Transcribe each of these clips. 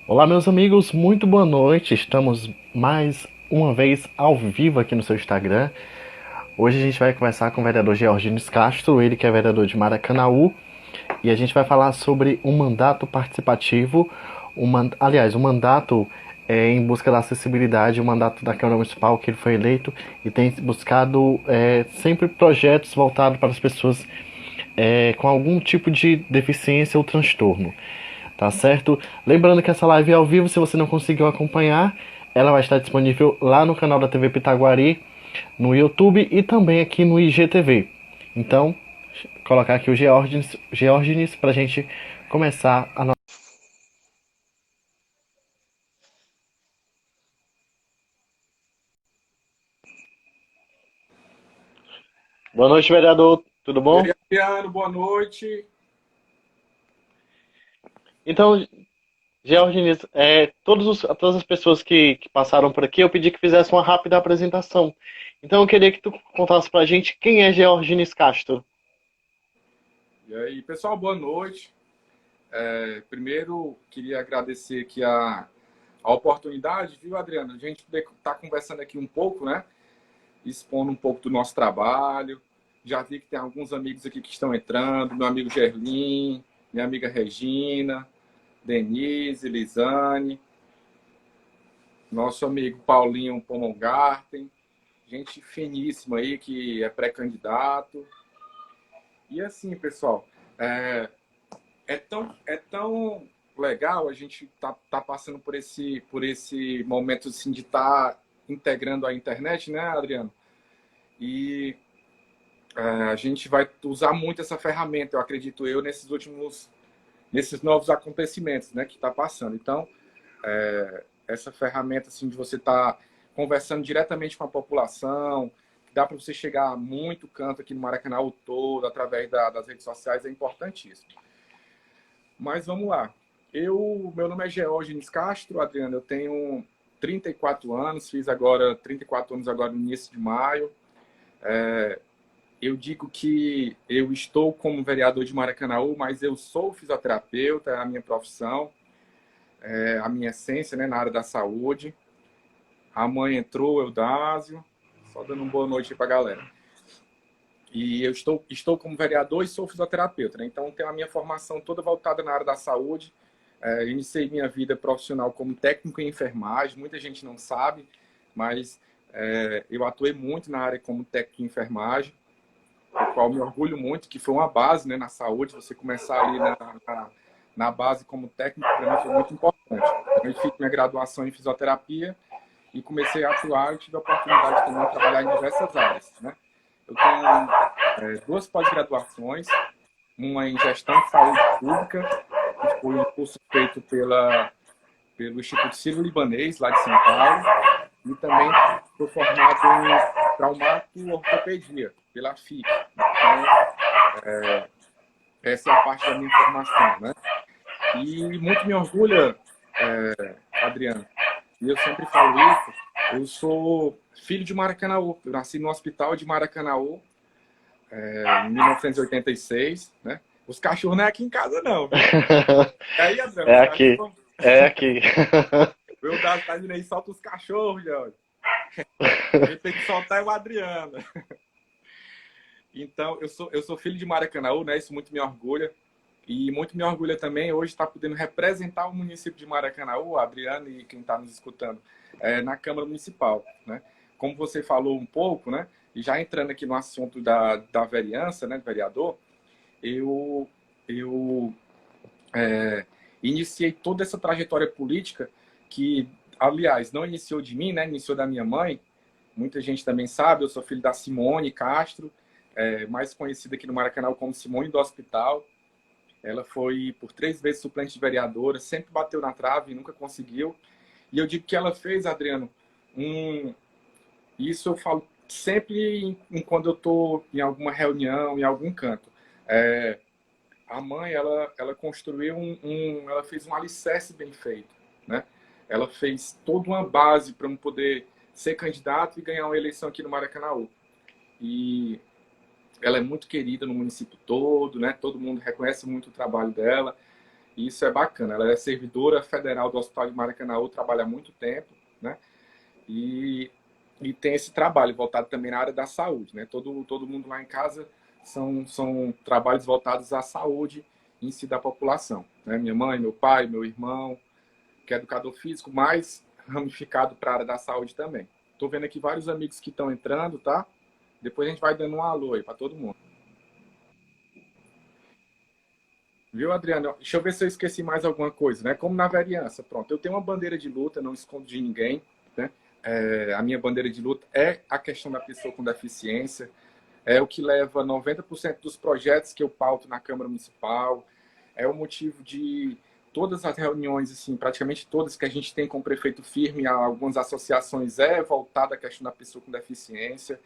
Olá, meus amigos, muito boa noite. Estamos mais uma vez ao vivo aqui no seu Instagram. Hoje a gente vai conversar com o vereador Georgines Castro, ele que é vereador de Maracanaú, e a gente vai falar sobre um mandato participativo, um mandato em busca da acessibilidade, um mandato da Câmara Municipal que ele foi eleito e tem buscado sempre projetos voltados para as pessoas com algum tipo de deficiência ou transtorno. Tá certo? Lembrando que essa live é ao vivo, se você não conseguiu acompanhar, ela vai estar disponível lá no canal da TV Pitaguari, no YouTube e também aqui no IGTV. Então, colocar aqui o Georgines para a gente começar a nossa. Boa noite, vereador. Tudo E bom? aí, Adriano, boa noite. Então, Georgines, todas as pessoas que passaram por aqui, eu pedi que fizesse uma rápida apresentação. Então, eu queria que tu contasse para a gente quem é Georgines Castro. E aí, pessoal, boa noite. Primeiro, queria agradecer aqui a oportunidade, viu, Adriano? A gente está conversando aqui um pouco, né? Expondo um pouco do nosso trabalho. Já vi que tem alguns amigos aqui que estão entrando, meu amigo Gerlin, minha amiga Regina, Denise, Lisane, nosso amigo Paulinho Pomongarten, gente finíssima aí que é pré-candidato. E assim, pessoal, é tão legal a gente tá passando por esse momento assim, de estar integrando a internet, né, Adriano? E a gente vai usar muito essa ferramenta, eu acredito nesses novos acontecimentos, né, que está passando. Então, essa ferramenta assim, de você estar conversando diretamente com a população, dá para você chegar a muito canto aqui no Maracanã todo, através das redes sociais, é importantíssimo. Mas vamos lá. Meu nome é Georgines Castro, Adriano, eu tenho 34 anos, fiz agora 34 anos agora no início de maio. Eu digo que eu estou como vereador de Maracanaú, mas eu sou fisioterapeuta, é a minha profissão, é a minha essência, né, na área da saúde. A mãe entrou, Eudásio, só dando uma boa noite para a galera. E eu estou como vereador e sou fisioterapeuta, né? Então tenho a minha formação toda voltada na área da saúde. Iniciei minha vida profissional como técnico em enfermagem, muita gente não sabe, mas eu atuei muito na área como técnico em enfermagem, o qual me orgulho muito, que foi uma base, né, na saúde. Você começar ali na base como técnico, para mim foi muito importante. Eu fiz minha graduação em fisioterapia e comecei a atuar e tive a oportunidade também de trabalhar em diversas áreas, né? Eu tenho 2 pós-graduações, uma em gestão de saúde pública, que foi um curso feito pelo Instituto Sírio-Libanês, lá de São Paulo, e também sou formado em traumato-ortopedia, pela FIC. Então, essa é a parte da minha formação, né? E muito me orgulha, Adriano, e eu sempre falo isso, eu sou filho de Maracanaú, eu nasci no hospital de Maracanaú, em 1986, né? Os cachorros não é aqui em casa, não, viu? E aí, Adriano, É os aqui, cachorros... é aqui. O Eudásio tá vindo aí, solta os cachorros, Jorge. Quem tem que soltar é o Adriano. Então, eu sou filho de Maracanaú, né? Isso muito me orgulha. E muito me orgulha também hoje estar podendo representar o município de Maracanaú, Adriano e quem está nos escutando, na Câmara Municipal, né? Como você falou um pouco, né? E já entrando aqui no assunto da vereança, né, do vereador, eu iniciei toda essa trajetória política que, aliás, não iniciou de mim, né? Iniciou da minha mãe. Muita gente também sabe, eu sou filho da Simone Castro, mais conhecida aqui no Maracanã como Simone do Hospital. Ela foi por 3 vezes suplente de vereadora, sempre bateu na trave e nunca conseguiu. E eu digo que ela fez, Adriano, isso eu falo sempre quando eu estou em alguma reunião, em algum canto. a mãe, ela construiu ela fez um alicerce bem feito, né? Ela fez toda uma base para eu poder ser candidato e ganhar uma eleição aqui no Maracanã. E ela é muito querida no município todo, né? Todo mundo reconhece muito o trabalho dela. E isso é bacana. Ela é servidora federal do Hospital de Maracanã, trabalha há muito tempo, né? E, e tem esse trabalho voltado também na área da saúde, né? Todo mundo lá em casa são trabalhos voltados à saúde em si da população, né? Minha mãe, meu pai, meu irmão, que é educador físico, mais ramificado para a área da saúde também. Estou vendo aqui vários amigos que estão entrando, tá? Depois a gente vai dando um alô aí para todo mundo. Viu, Adriano? Deixa eu ver se eu esqueci mais alguma coisa, né? Como na vereança, pronto. Eu tenho uma bandeira de luta, não escondo de ninguém, né? A minha bandeira de luta é a questão da pessoa com deficiência, é o que leva 90% dos projetos que eu pauto na Câmara Municipal, é o motivo de todas as reuniões, assim, praticamente todas que a gente tem com o prefeito firme, algumas associações, é voltada à questão da pessoa com deficiência.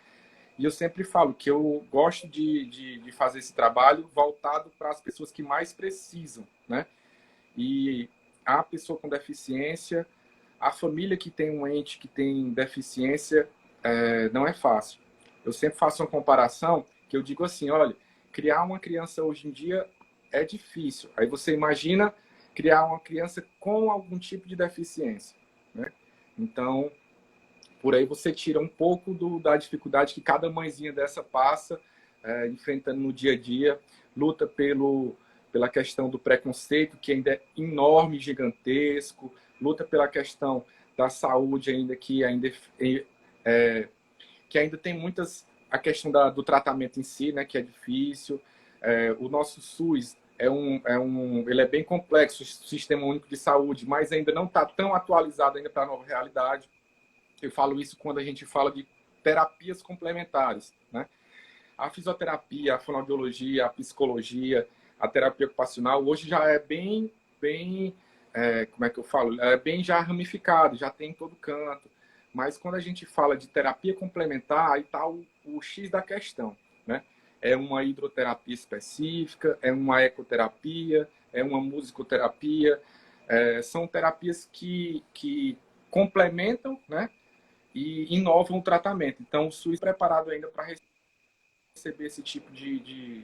E eu sempre falo que eu gosto de fazer esse trabalho voltado para as pessoas que mais precisam, né? E a pessoa com deficiência, a família que tem um ente que tem deficiência, não é fácil. Eu sempre faço uma comparação que eu digo assim, olha, criar uma criança hoje em dia é difícil. Aí você imagina criar uma criança com algum tipo de deficiência, né? Então, por aí você tira um pouco da dificuldade que cada mãezinha dessa passa, enfrentando no dia a dia, luta pela questão do preconceito, que ainda é enorme, gigantesco, luta pela questão da saúde ainda, que ainda tem muitas, a questão do tratamento em si, né, que é difícil. O nosso SUS ele é bem complexo, o Sistema Único de Saúde, mas ainda não está tão atualizado ainda para a nova realidade. Eu falo isso quando a gente fala de terapias complementares, né? A fisioterapia, a fonoaudiologia, a psicologia, a terapia ocupacional, hoje já é como é que eu falo? É bem já ramificado, já tem em todo canto. Mas quando a gente fala de terapia complementar, aí está o X da questão, né? É uma hidroterapia específica, é uma ecoterapia, é uma musicoterapia, são terapias que complementam, né? E inovam o tratamento. Então, o SUS é preparado ainda para receber esse tipo de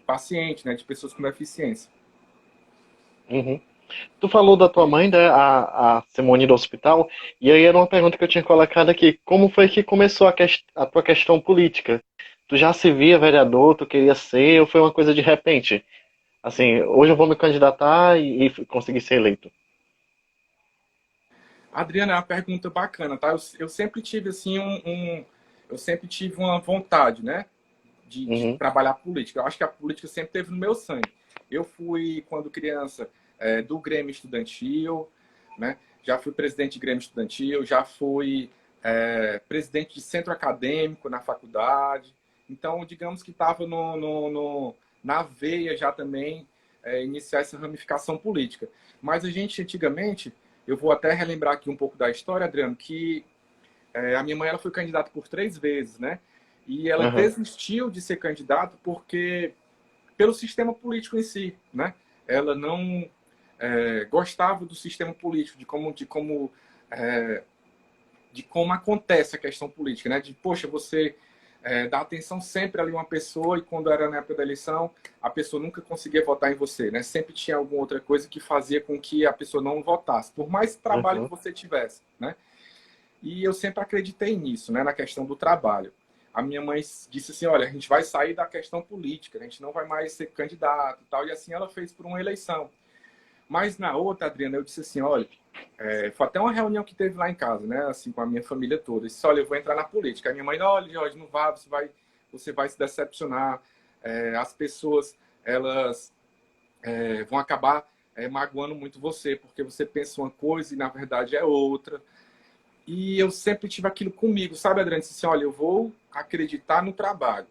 paciente, né, de pessoas com deficiência. Uhum. Tu falou da tua mãe, né, a Simone do hospital, e aí era uma pergunta que eu tinha colocado aqui. Como foi que começou a tua questão política? Tu já se via vereador, tu queria ser, ou foi uma coisa de repente? Assim, hoje eu vou me candidatar e conseguir ser eleito. Adriana, é uma pergunta bacana, tá? Eu sempre tive assim eu sempre tive uma vontade, né, de Uhum, trabalhar política. Eu acho que a política sempre teve no meu sangue. Eu fui quando criança do Grêmio Estudantil, né? Já fui presidente de Grêmio Estudantil, já fui presidente de centro acadêmico na faculdade. Então, digamos que estava na veia já também iniciar essa ramificação política. Mas a gente antigamente, eu vou até relembrar aqui um pouco da história, Adriano, que a minha mãe ela foi candidata por 3 vezes, né? E ela uhum, desistiu de ser candidata porque pelo sistema político em si, né? Ela não gostava do sistema político, de como acontece a questão política, né? De poxa, você dá atenção sempre ali a uma pessoa e quando era na época da eleição a pessoa nunca conseguia votar em você, né? Sempre tinha alguma outra coisa que fazia com que a pessoa não votasse, por mais trabalho que uhum. você tivesse, né? E eu sempre acreditei nisso, né, na questão do trabalho. A minha mãe disse assim, olha, a gente vai sair da questão política, a gente não vai mais ser candidato e tal. E assim ela fez por uma eleição. Mas na outra, Adriana, eu disse assim, olha, foi até uma reunião que teve lá em casa, né, assim, com a minha família toda. Eu disse, olha, eu vou entrar na política. A minha mãe, olha, Jorge, não vá, você vai se decepcionar. As pessoas, elas vão acabar magoando muito você, porque você pensa uma coisa e na verdade é outra. E eu sempre tive aquilo comigo, sabe, Adriano? Disse assim, olha, eu vou acreditar no trabalho,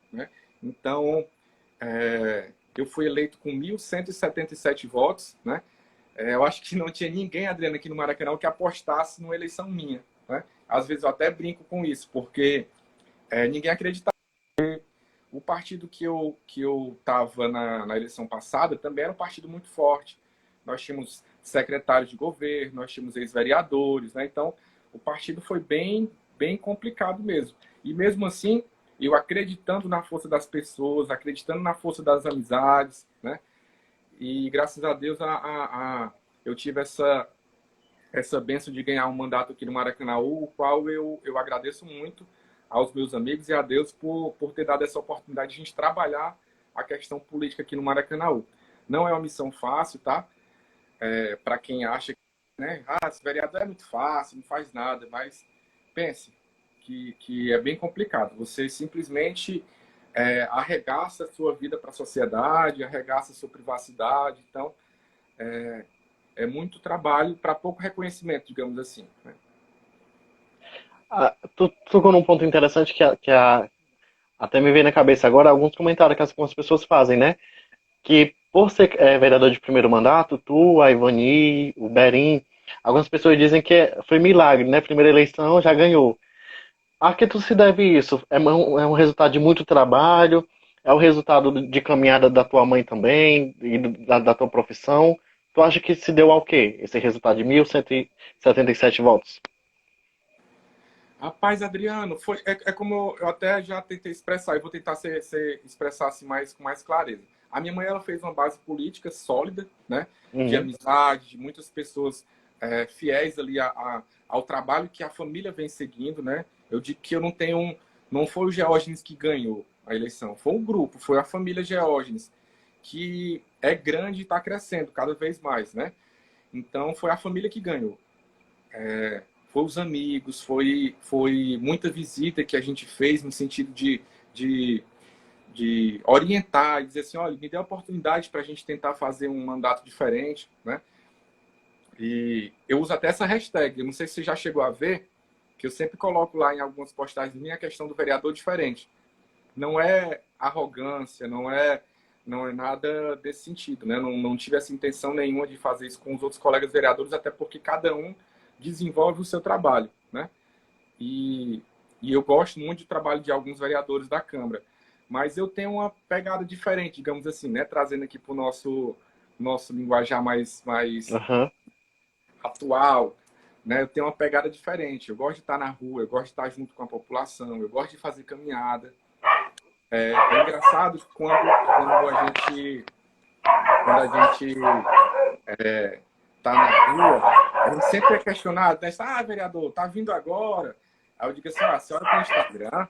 né? Então, eu fui eleito com 1.177 votos, né? Eu acho que não tinha ninguém, Adriano, aqui no Maracanã que apostasse numa eleição minha, né? Às vezes eu até brinco com isso, porque ninguém acreditava. O partido que eu estava na eleição passada também era um partido muito forte. Nós tínhamos secretários de governo, nós tínhamos ex-vereadores, né? Então, o partido foi bem complicado mesmo. E mesmo assim, eu acreditando na força das pessoas, acreditando na força das amizades, né? E graças a Deus eu tive essa bênção de ganhar um mandato aqui no Maracanaú, o qual eu agradeço muito aos meus amigos e a Deus por ter dado essa oportunidade de a gente trabalhar a questão política aqui no Maracanaú. Não é uma missão fácil, tá? Para quem acha que, né, esse vereador é muito fácil, não faz nada, mas pense que é bem complicado. Você simplesmente arregaça a sua vida para a sociedade, arregaça a sua privacidade. Então, é muito trabalho para pouco reconhecimento, digamos assim, né? Tu tocou num ponto interessante até me veio na cabeça agora alguns comentários que algumas pessoas fazem, né? Que por ser vereador de primeiro mandato, tu, a Ivani, o Berim, algumas pessoas dizem que foi milagre, né? Primeira eleição já ganhou. A que tu se deve isso? É um resultado de muito trabalho? É o resultado de caminhada da tua mãe também e da tua profissão? Tu acha que se deu ao quê? Esse resultado de 1.177 votos? Rapaz, Adriano, é como eu até já tentei expressar, e vou tentar expressar assim com mais clareza. A minha mãe ela fez uma base política sólida, né, de Uhum. amizade, de muitas pessoas fiéis ali ao trabalho que a família vem seguindo, né. Eu digo que eu não tenho não foi o Geógenes que ganhou a eleição, foi um grupo, foi a família Geógenes, que é grande e está crescendo cada vez mais, né. Então foi a família que ganhou. Foi os amigos, foi muita visita que a gente fez no sentido de, de orientar e dizer assim, olha, me dê a oportunidade para a gente tentar fazer um mandato diferente, né? E eu uso até essa hashtag, eu não sei se você já chegou a ver, que eu sempre coloco lá em algumas postagens minha a questão do vereador diferente. Não é arrogância, não é nada desse sentido, né? Não tive essa intenção nenhuma de fazer isso com os outros colegas vereadores, até porque cada um desenvolve o seu trabalho, né? E, e eu gosto muito do trabalho de alguns vereadores da Câmara, mas eu tenho uma pegada diferente, digamos assim, né? Trazendo aqui para o nosso linguajar mais Aham. atual, né? Eu tenho uma pegada diferente. Eu gosto de estar na rua, eu gosto de estar junto com a população, eu gosto de fazer caminhada. É engraçado quando a gente tá na rua, a gente sempre é questionado, né? Vereador, tá vindo agora. Aí eu digo assim, a senhora tem Instagram?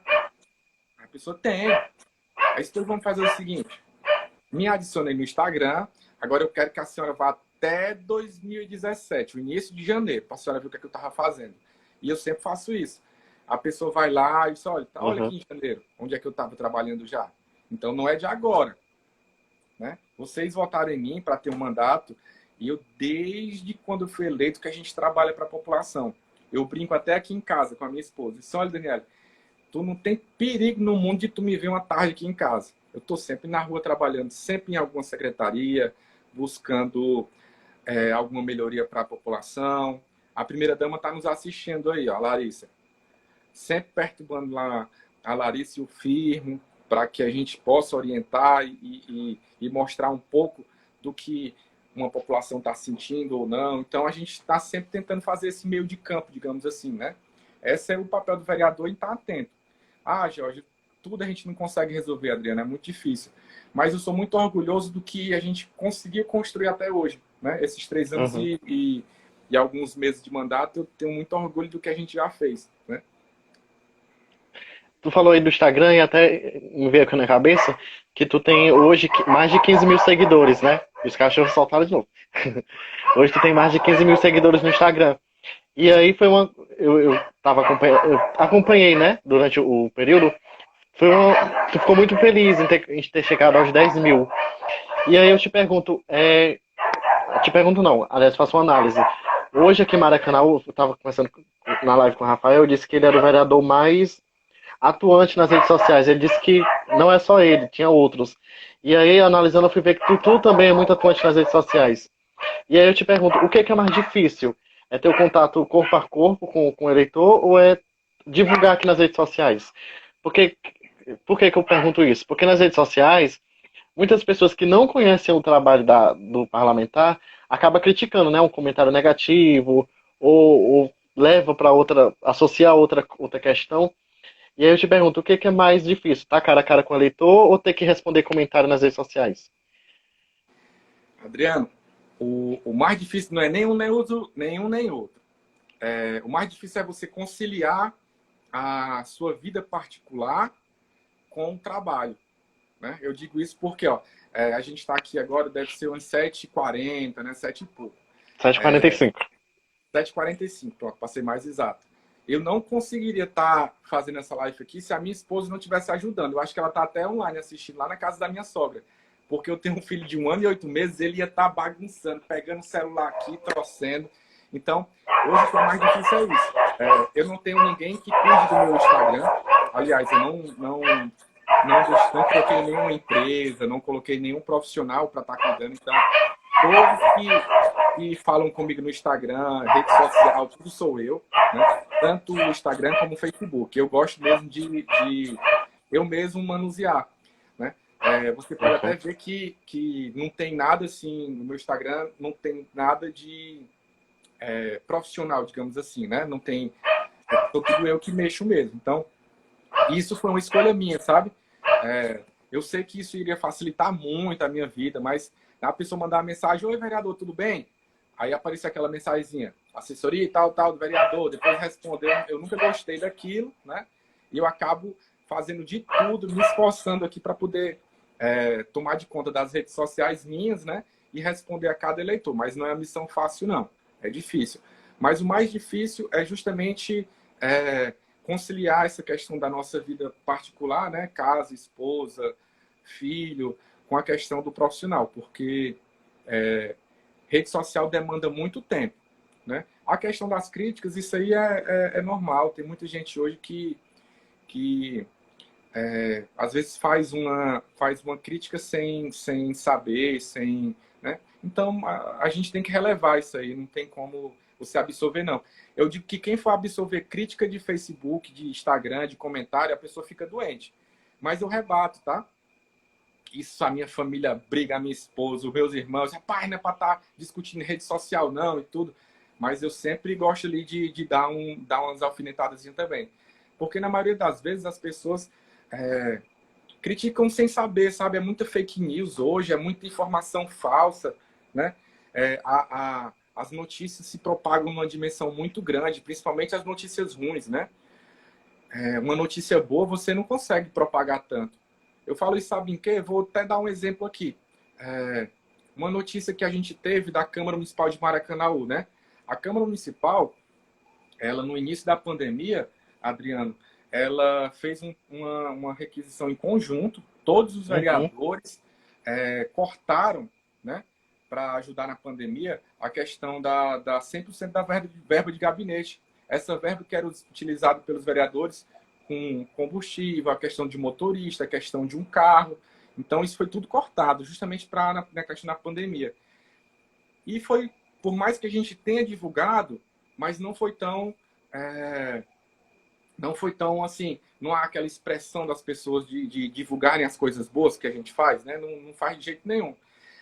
A pessoa tem. Aí então vamos fazer o seguinte, me adicione no Instagram, agora eu quero que a senhora vá até 2017, o início de janeiro, para a senhora ver o que, é que eu estava fazendo. E eu sempre faço isso. A pessoa vai lá e diz, olha Aham. aqui em janeiro, onde é que eu estava trabalhando já. Então não é de agora, né? Vocês votaram em mim para ter um mandato e eu, desde quando eu fui eleito, que a gente trabalha para a população. Eu brinco até aqui em casa com a minha esposa. Disse, olha, Daniela, tu não tem perigo no mundo de tu me ver uma tarde aqui em casa. Eu estou sempre na rua trabalhando, sempre em alguma secretaria, buscando alguma melhoria para a população. A primeira-dama está nos assistindo aí, ó, a Larissa. Sempre perturbando lá a Larissa e o Firmo, para que a gente possa orientar e mostrar um pouco do que uma população está sentindo ou não. Então, a gente está sempre tentando fazer esse meio de campo, digamos assim, né? Esse é o papel do vereador em estar atento. Jorge, tudo a gente não consegue resolver, Adriana, é muito difícil. Mas eu sou muito orgulhoso do que a gente conseguiu construir até hoje, né? Esses 3 anos Uhum. e alguns meses de mandato, eu tenho muito orgulho do que a gente já fez, né? Tu falou aí do Instagram e até me veio aqui na cabeça que tu tem hoje mais de 15 mil seguidores, né? E os cachorros soltaram de novo. Hoje tu tem mais de 15 mil seguidores no Instagram. E aí foi uma. Eu tava eu acompanhei, né? Durante o período. Tu ficou muito feliz em ter chegado aos 10 mil. E aí eu te pergunto, te pergunto não, aliás, faço uma análise. Hoje aqui em Maracanã, eu tava conversando na live com o Rafael, eu disse que ele era o vereador mais atuante nas redes sociais. Ele disse que não é só ele, tinha outros. E aí, analisando, eu fui ver que tu também é muito atuante nas redes sociais. E aí eu te pergunto, o que é mais difícil? É ter o contato corpo a corpo com o eleitor ou é divulgar aqui nas redes sociais? Porque Por que que eu pergunto isso? Porque nas redes sociais, muitas pessoas que não conhecem o trabalho do parlamentar acabam criticando, né? Um comentário negativo, ou leva para outra, associar outra questão. E aí eu te pergunto, o que que é mais difícil? Tá cara a cara com o eleitor ou ter que responder comentário nas redes sociais? Adriano, o mais difícil não é nenhum nem outro, nenhum nem outro. O mais difícil é você conciliar a sua vida particular com o trabalho, né? Eu digo isso porque a gente está aqui agora, deve ser umas 7h40, né? 7 e pouco. 7h45. 7h45, pronto, para ser mais exato. Eu não conseguiria estar fazendo essa live aqui se a minha esposa não estivesse ajudando. Eu acho que ela está até online assistindo lá na casa da minha sogra. Porque eu tenho um filho de 1 ano e 8 meses, ele ia estar bagunçando, pegando o celular aqui, torcendo. Então, hoje o que é mais difícil é isso. Eu não tenho ninguém que cuide do meu Instagram. Aliás, eu não coloquei nenhuma empresa, não coloquei nenhum profissional para estar cuidando. Então, todos que falam comigo no Instagram, rede social, tudo sou eu, né? Tanto o Instagram como o Facebook. Eu gosto mesmo de eu mesmo manusear, né? Você pode até Perfeito. ver que não tem nada assim, no meu Instagram não tem nada de profissional, digamos assim, né? Não tem, sou tudo eu que mexo mesmo. Então, isso foi uma escolha minha, sabe? Eu sei que isso iria facilitar muito a minha vida, mas a pessoa mandar uma mensagem: oi, vereador, tudo bem? Aí aparece aquela mensagenzinha, assessoria e tal, tal, do vereador, depois responder. Eu nunca gostei daquilo, né? E eu acabo fazendo de tudo, me esforçando aqui para poder tomar de conta das redes sociais minhas, né? E responder a cada eleitor. Mas não é uma missão fácil, não. É difícil. Mas o mais difícil é justamente conciliar essa questão da nossa vida particular, né? Casa, esposa, filho, com a questão do profissional, porque rede social demanda muito tempo, né? A questão das críticas, isso aí é normal. Tem muita gente hoje que às vezes faz uma crítica sem saber, sem, né? Então a gente tem que relevar isso aí, não tem como você absorver, não. Eu digo que quem for absorver crítica de Facebook, de Instagram, de comentário, a pessoa fica doente. Mas eu rebato, tá? Isso a minha família briga, a minha esposa, os meus irmãos, rapaz, não é para estar discutindo rede social, não, e tudo. Mas eu sempre gosto ali de dar umas alfinetadas também. Porque na maioria das vezes as pessoas criticam sem saber, sabe? É muita fake news hoje, é muita informação falsa, né? As notícias se propagam numa dimensão muito grande, principalmente as notícias ruins, né? Uma notícia boa você não consegue propagar tanto. Eu falo isso, sabe em quê? Vou até dar um exemplo aqui. Uma notícia que a gente teve da Câmara Municipal de Maracanaú, né? A Câmara Municipal, ela no início da pandemia, Adriano, ela fez uma requisição em conjunto, todos os Uhum. vereadores cortaram, né, para ajudar na pandemia, a questão da 100% da verba de gabinete. Essa verba que era utilizada pelos vereadores com combustível, a questão de motorista, a questão de um carro. Então, isso foi tudo cortado, justamente para na questão da pandemia. E foi, por mais que a gente tenha divulgado, mas não foi tão assim, não há aquela expressão das pessoas de divulgarem as coisas boas que a gente faz, né? Não faz de jeito nenhum.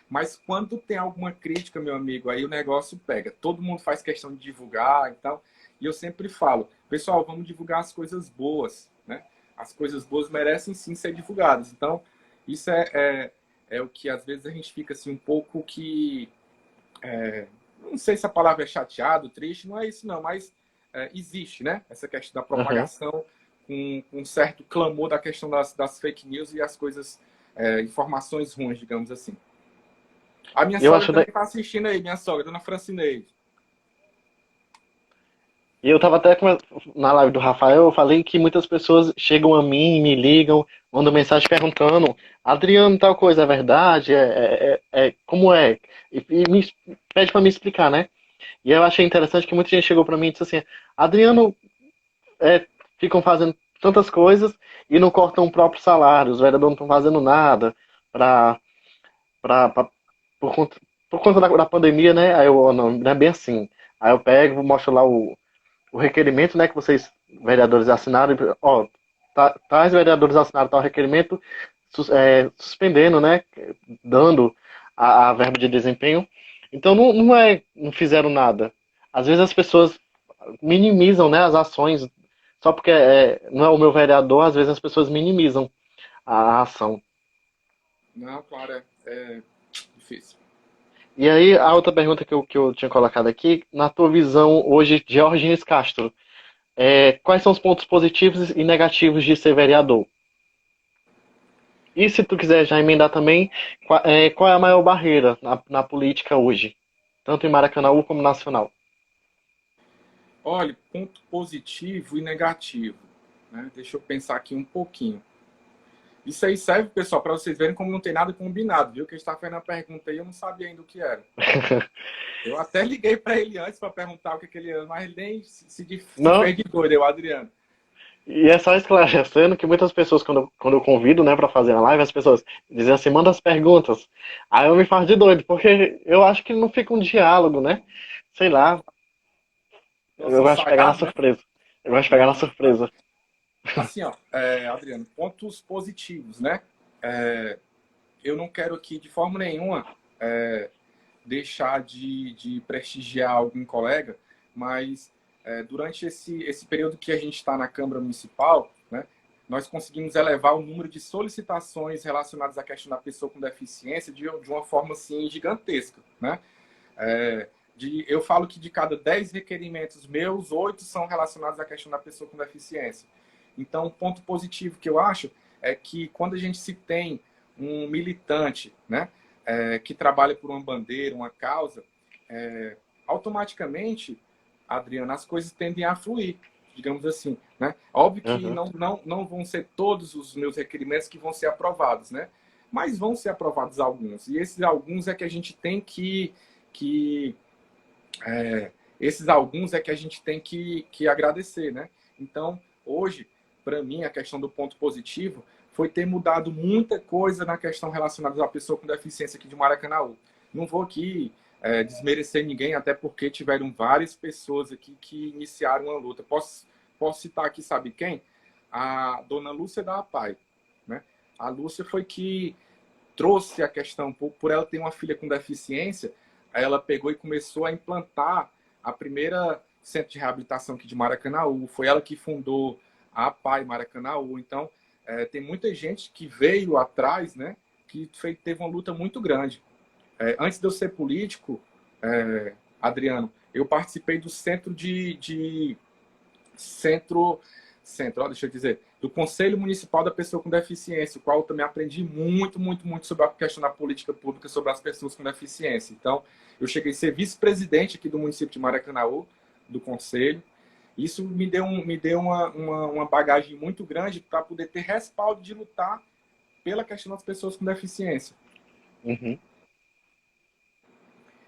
Mas quando tem alguma crítica, meu amigo, aí o negócio pega. Todo mundo faz questão de divulgar e tal. E eu sempre falo, pessoal, vamos divulgar as coisas boas, né? As coisas boas merecem sim ser divulgadas. Então, isso é o que às vezes a gente fica assim um pouco não sei se a palavra é chateado, triste, não é isso não, mas existe, né? Essa questão da Uhum. propagação com um certo clamor da questão das fake news e as coisas, informações ruins, digamos assim. A minha Eu sogra acho, também está assistindo aí, minha sogra, dona Francineide. e eu tava até na live do Rafael, eu falei que muitas pessoas chegam a mim, me ligam, mandam mensagem perguntando: Adriano, tal coisa é verdade? Como é? E pede pra me explicar, né? E eu achei interessante que muita gente chegou pra mim e disse assim: Adriano, ficam fazendo tantas coisas e não cortam o próprio salário, os vereadores não estão fazendo nada pra, pra, por conta, por conta da pandemia, né? Aí eu, "Oh, não é bem assim." Aí eu pego, mostro lá o requerimento, né, que vocês, vereadores, assinaram, ó, tais vereadores assinaram tal requerimento, suspendendo, né, dando a verba de desempenho. Então não fizeram nada. Às vezes as pessoas minimizam, né, as ações, só porque não é o meu vereador, às vezes as pessoas minimizam a ação. Não, claro, é difícil. E aí, a outra pergunta que eu tinha colocado aqui, na tua visão hoje de Georgines Castro, quais são os pontos positivos e negativos de ser vereador? E se tu quiser já emendar também, qual é a maior barreira na política hoje? Tanto em Maracanã como nacional. Olha, ponto positivo e negativo, né? Deixa eu pensar aqui um pouquinho. Isso aí serve, pessoal, para vocês verem como não tem nada combinado, viu? Que ele está fazendo a pergunta aí, eu não sabia ainda o que era. Eu até liguei para ele antes para perguntar o que ele era, mas ele nem se Não, fez de doido, eu, Adriano. e é só esclarecendo que muitas pessoas, quando eu convido, né, para fazer a live, as pessoas dizem assim, manda as perguntas. Aí eu me faço de doido, porque eu acho que não fica um diálogo, né? Sei lá, eu Noção gosto de pegar na sagaz, né? surpresa. Eu gosto de pegar na Não, tá. surpresa. Assim, ó, Adriano, pontos positivos, né? Eu não quero aqui, de forma nenhuma, deixar de prestigiar algum colega, mas durante esse período que a gente está na Câmara Municipal, né, nós conseguimos elevar o número de solicitações relacionadas à questão da pessoa com deficiência de uma forma assim, gigantesca. Né? Eu falo que de cada 10 requerimentos meus, 8 são relacionados à questão da pessoa com deficiência. Então, um ponto positivo que eu acho é que quando a gente se tem um militante, né, que trabalha por uma bandeira, uma causa, automaticamente, Adriana, as coisas tendem a fluir, digamos assim. Né? Óbvio que Uhum. não vão ser todos os meus requerimentos que vão ser aprovados, né? Mas vão ser aprovados alguns. E esses alguns é que a gente tem que esses alguns é que a gente tem que agradecer, né? Então, hoje, para mim, a questão do ponto positivo foi ter mudado muita coisa na questão relacionada à pessoa com deficiência aqui de Maracanã. Não vou aqui desmerecer ninguém, até porque tiveram várias pessoas aqui que iniciaram a luta. Posso citar aqui, sabe quem? A dona Lúcia da APAI. Né? A Lúcia foi que trouxe a questão, por ela ter uma filha com deficiência, aí ela pegou e começou a implantar a primeira centro de reabilitação aqui de Maracanaú. Foi ela que fundou a PAI Maracanaú. Então, tem muita gente que veio atrás, né, que teve uma luta muito grande. Antes de eu ser político, Adriano, eu participei do deixa eu dizer, do Conselho Municipal da Pessoa com Deficiência, o qual eu também aprendi muito, muito, muito sobre a questão da política pública sobre as pessoas com deficiência. Então, eu cheguei a ser vice-presidente aqui do município de Maracanaú, do Conselho. Isso me deu uma bagagem muito grande para poder ter respaldo de lutar pela questão das pessoas com deficiência. Uhum.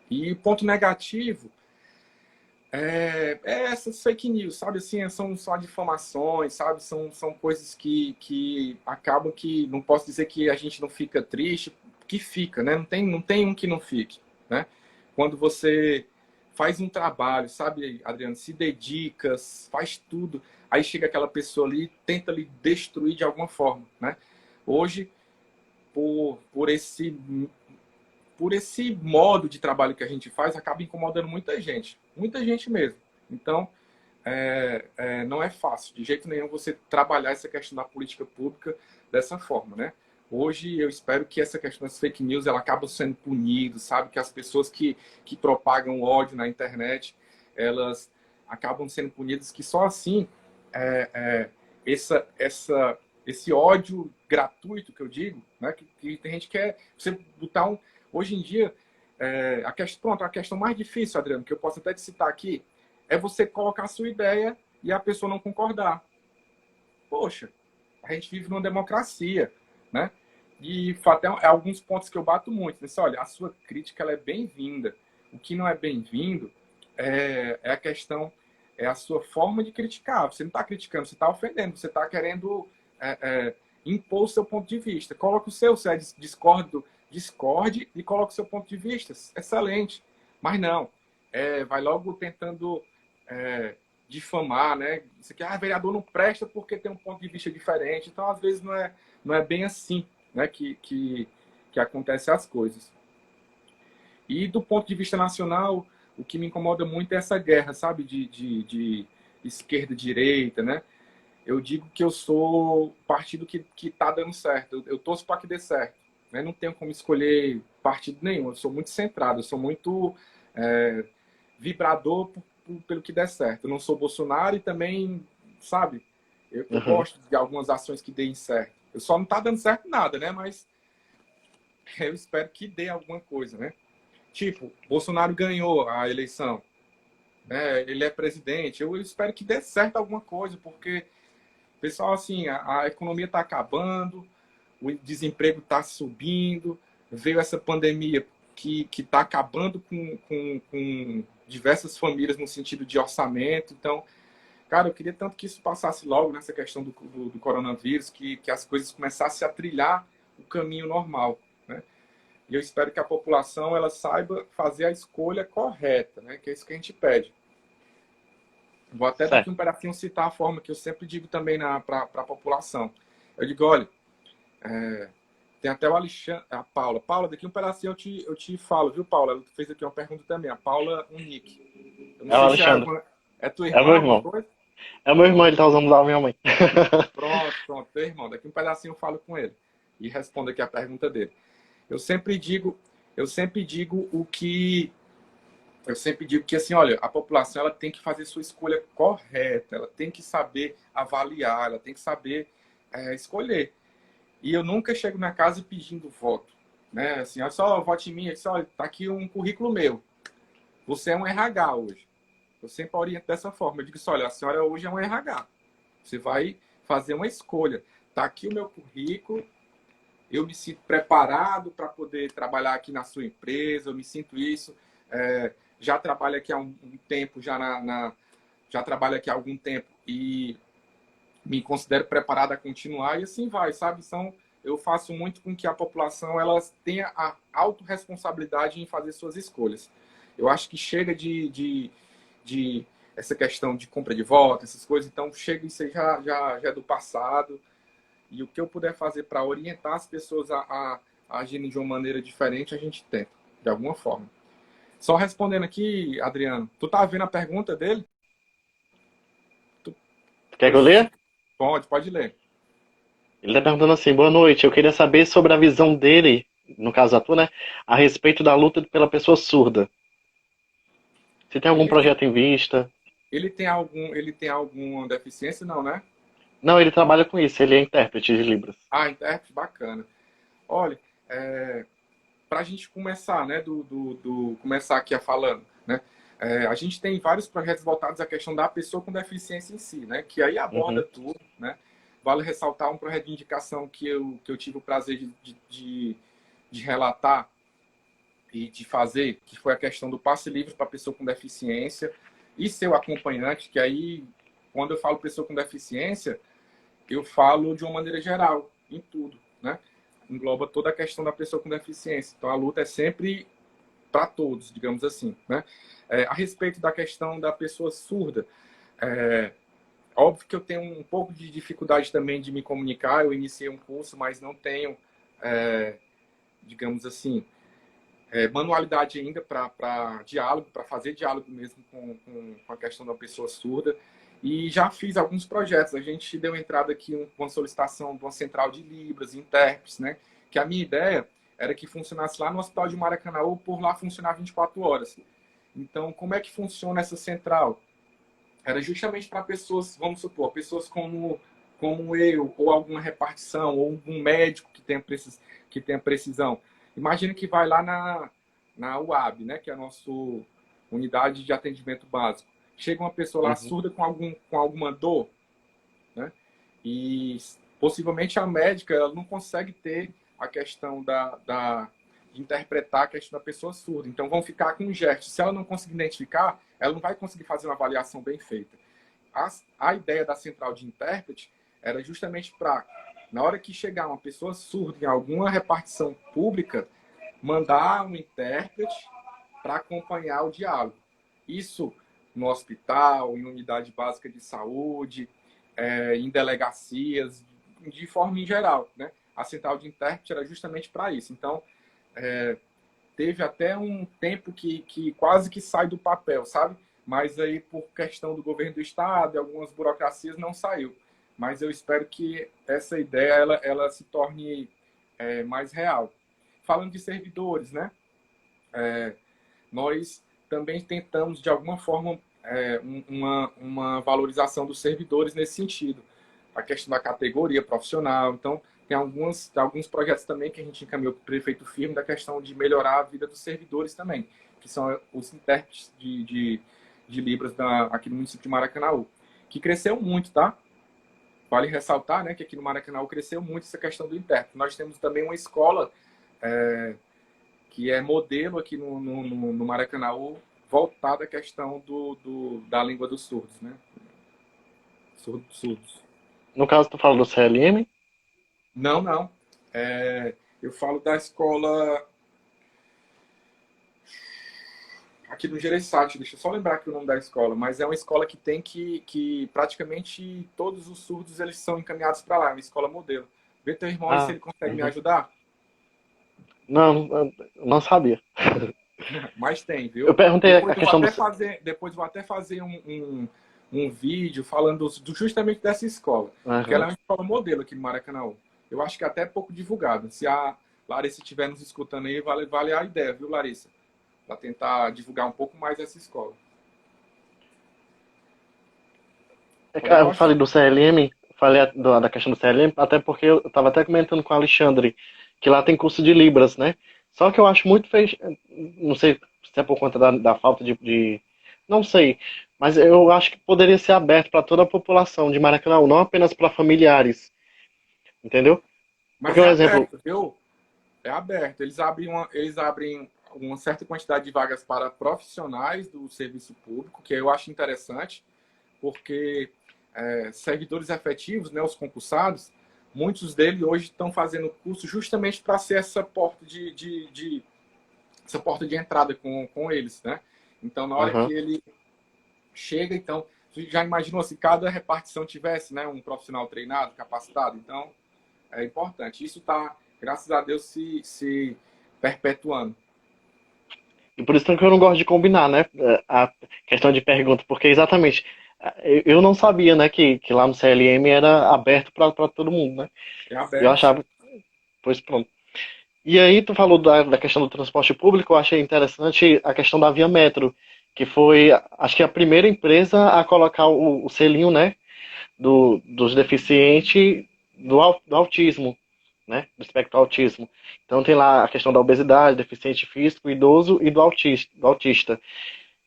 E ponto negativo essas fake news, sabe? Assim, são só difamações, sabe? São coisas que acabam que não posso dizer que a gente não fica triste, que fica, né? Não tem um que não fique, né? Quando você faz um trabalho, sabe, Adriano, se dedica, faz tudo, aí chega aquela pessoa ali e tenta lhe destruir de alguma forma, né? Hoje, por esse modo de trabalho que a gente faz, acaba incomodando muita gente mesmo. Então, não é fácil, de jeito nenhum, você trabalhar essa questão da política pública dessa forma, né? Hoje, eu espero que essa questão das fake news, ela acaba sendo punida, sabe? Que as pessoas que propagam ódio na internet, elas acabam sendo punidas, que só assim, esse ódio gratuito que eu digo, né? Que tem gente que quer você botar um... Hoje em dia, a questão mais difícil, Adriano, que eu posso até te citar aqui, é você colocar a sua ideia e a pessoa não concordar. Poxa, a gente vive numa democracia, né? E até alguns pontos que eu bato muito. Nesse, olha, a sua crítica ela é bem-vinda. O que não é bem-vindo é a questão, é a sua forma de criticar. Você não está criticando, você está ofendendo, você está querendo impor o seu ponto de vista. Coloca o seu, se é discorde e coloca o seu ponto de vista. Excelente. Mas não, vai logo tentando difamar, né? Isso aqui, vereador não presta porque tem um ponto de vista diferente. Então, às vezes, não é bem assim, né, que acontecem as coisas. E do ponto de vista nacional, o que me incomoda muito é essa guerra, sabe, de esquerda e direita, né? Eu digo que eu sou o partido que está dando certo. Eu torço para que dê certo. Né? Não tenho como escolher partido nenhum. Eu sou muito centrado, eu sou muito vibrador pelo que der certo. Eu não sou Bolsonaro e também, sabe, eu Uhum. gosto de algumas ações que deem certo. Eu só não está dando certo nada, né? Mas eu espero que dê alguma coisa, né? Tipo, Bolsonaro ganhou a eleição, né? Ele é presidente. Eu espero que dê certo alguma coisa, porque, pessoal, assim, a economia está acabando, o desemprego está subindo, veio essa pandemia que está acabando com diversas famílias no sentido de orçamento. Então, cara, eu queria tanto que isso passasse logo nessa questão do coronavírus, que as coisas começassem a trilhar o caminho normal, né? E eu espero que a população ela saiba fazer a escolha correta, né? Que é isso que a gente pede. Vou até daqui Certo. um pedacinho citar a forma que eu sempre digo também para a população. Eu digo, olha, tem até o Alexandre, a Paula. Paula, daqui um pedacinho eu te falo, viu, Paula? Ela fez aqui uma pergunta também. A Paula Unique. Eu não É o sei se Alexandre. é tua É o irmã, meu alguma irmão. coisa. É o meu irmão, ele tá usando da minha mãe. Pronto, pronto, teu irmão. Daqui um pedacinho eu falo com ele e respondo aqui a pergunta dele. Eu sempre digo, eu sempre digo o que eu sempre digo que assim, olha, a população ela tem que fazer sua escolha correta, ela tem que saber avaliar, ela tem que saber escolher. E eu nunca chego na casa pedindo voto, né? Assim, olha só, vote em mim, eu disse, olha, tá aqui um currículo meu. Você é um RH hoje. Eu sempre oriento dessa forma. Eu digo assim, olha, a senhora hoje é um RH. Você vai fazer uma escolha. Tá aqui o meu currículo, eu me sinto preparado para poder trabalhar aqui na sua empresa, eu me sinto isso. Já trabalho aqui há um tempo, já trabalho aqui há algum tempo e me considero preparado a continuar e assim vai, sabe? Eu faço muito com que a população ela tenha a autorresponsabilidade em fazer suas escolhas. Eu acho que chega de essa questão de compra de voto, essas coisas, então chega isso aí já é do passado. E o que eu puder fazer para orientar as pessoas a agirem de uma maneira diferente, a gente tenta, de alguma forma. Só respondendo aqui, Adriano, tu tá vendo a pergunta dele? Tu, Quer que eu leia? pode ler. Ele tá perguntando assim: boa noite, eu queria saber sobre a visão dele, no caso a tua, né? A respeito da luta pela pessoa surda. Se tem algum Ele tem, projeto em vista. ele tem alguma deficiência? Não, né? Não, ele trabalha com isso, ele é intérprete de Libras. Ah, intérprete, bacana. Olha, para a gente começar, né, começar aqui a falando, né? A gente tem vários projetos voltados à questão da pessoa com deficiência em si, né? Que aí aborda Uhum. tudo, né? Vale ressaltar um projeto de indicação que eu tive o prazer de relatar e de fazer, que foi a questão do passe livre para pessoa com deficiência e seu acompanhante, que aí, quando eu falo pessoa com deficiência, eu falo de uma maneira geral, em tudo, né? Engloba toda a questão da pessoa com deficiência. Então, a luta é sempre para todos, digamos assim, né? A respeito da questão da pessoa surda, óbvio que eu tenho um pouco de dificuldade também de me comunicar. Eu iniciei um curso, mas não tenho, digamos assim, manualidade ainda para diálogo, para fazer diálogo mesmo com a questão da pessoa surda. E já fiz alguns projetos. A gente deu entrada aqui com uma solicitação de uma central de Libras, intérpretes, né? Que a minha ideia era que funcionasse lá no Hospital de Maracanaú, por lá funcionar 24 horas. Então, como é que funciona essa central? Era justamente para pessoas, vamos supor, pessoas como eu, ou alguma repartição, ou um médico que tenha precisão. Imagina que vai lá na UAB, né, que é a nossa unidade de atendimento básico. Chega uma pessoa lá Uhum. surda com alguma dor, né? E possivelmente a médica ela não consegue ter a questão de interpretar a questão da pessoa surda. Então vão ficar com gestos. Se ela não conseguir identificar, ela não vai conseguir fazer uma avaliação bem feita. A ideia da central de intérprete era justamente para, na hora que chegar uma pessoa surda em alguma repartição pública, mandar um intérprete para acompanhar o diálogo. Isso no hospital, em unidade básica de saúde, em delegacias, de forma em geral, né? A central de intérprete era justamente para isso. Então, teve até um tempo que quase que sai do papel, sabe? Mas aí, por questão do governo do estado e algumas burocracias, não saiu. Mas eu espero que essa ideia ela se torne mais real. Falando de servidores, né? Nós também tentamos, de alguma forma, uma valorização dos servidores nesse sentido. A questão da categoria profissional. Então, tem alguns projetos também que a gente encaminhou para o prefeito Firmo da questão de melhorar a vida dos servidores também, que são os intérpretes de Libras aqui no município de Maracanaú, que cresceu muito, tá? Vale ressaltar, né, que aqui no Maracanaú cresceu muito essa questão do intérprete. Nós temos também uma escola que é modelo aqui no Maracanaú, voltada à questão da língua dos surdos, né? Surdos. No caso, tu fala do CLM? Não, não. Eu falo da escola aqui no Gereissati, deixa eu só lembrar aqui o nome da escola, mas é uma escola que tem que praticamente todos os surdos eles são encaminhados para lá, é uma escola modelo. Vê teu irmão aí se Ah, ele consegue me uhum. ajudar. Não, não sabia. Mas tem, Eu viu? perguntei Depois a eu vou questão do. até fazer um vídeo falando justamente dessa escola, porque ela Aham. é uma escola modelo aqui no Maracanã. Eu acho que é até pouco divulgada. Se a Larissa estiver nos escutando aí, vale a ideia, viu, Larissa? Para tentar divulgar um pouco mais essa escola. Cara, eu Pode. falei do CLM, falei da questão do CLM, até porque eu tava até comentando com o Alexandre que lá tem curso de Libras, né? Só que eu acho muito fechado. Não sei se é por conta da falta não sei. Mas eu acho que poderia ser aberto para toda a população de Maracanã, não apenas para familiares. Entendeu? Mas Porque, é um exemplo. aberto, viu? É aberto. Eles abrem uma certa quantidade de vagas para profissionais do serviço público, que eu acho interessante, porque servidores efetivos, né, os concursados, muitos deles hoje estão fazendo curso justamente para ser essa porta essa porta de entrada com eles, né? Então, na hora que Aham. ele chega, então, você já imaginou se cada repartição tivesse, né, um profissional treinado, capacitado? Então, é importante. Isso está, graças a Deus, se perpetuando. E por isso que eu não gosto de combinar, né? A questão de pergunta, porque exatamente. Eu não sabia, né, que lá no CLM era aberto para todo mundo, né? É Eu aberto, sim. achava, pois pronto. E aí, tu falou da questão do transporte público, eu achei interessante a questão da Via Metro, que foi, acho que a primeira empresa a colocar o selinho, né, dos deficientes do autismo, né, do espectro autismo. Então tem lá a questão da obesidade, deficiente físico, idoso e do autista.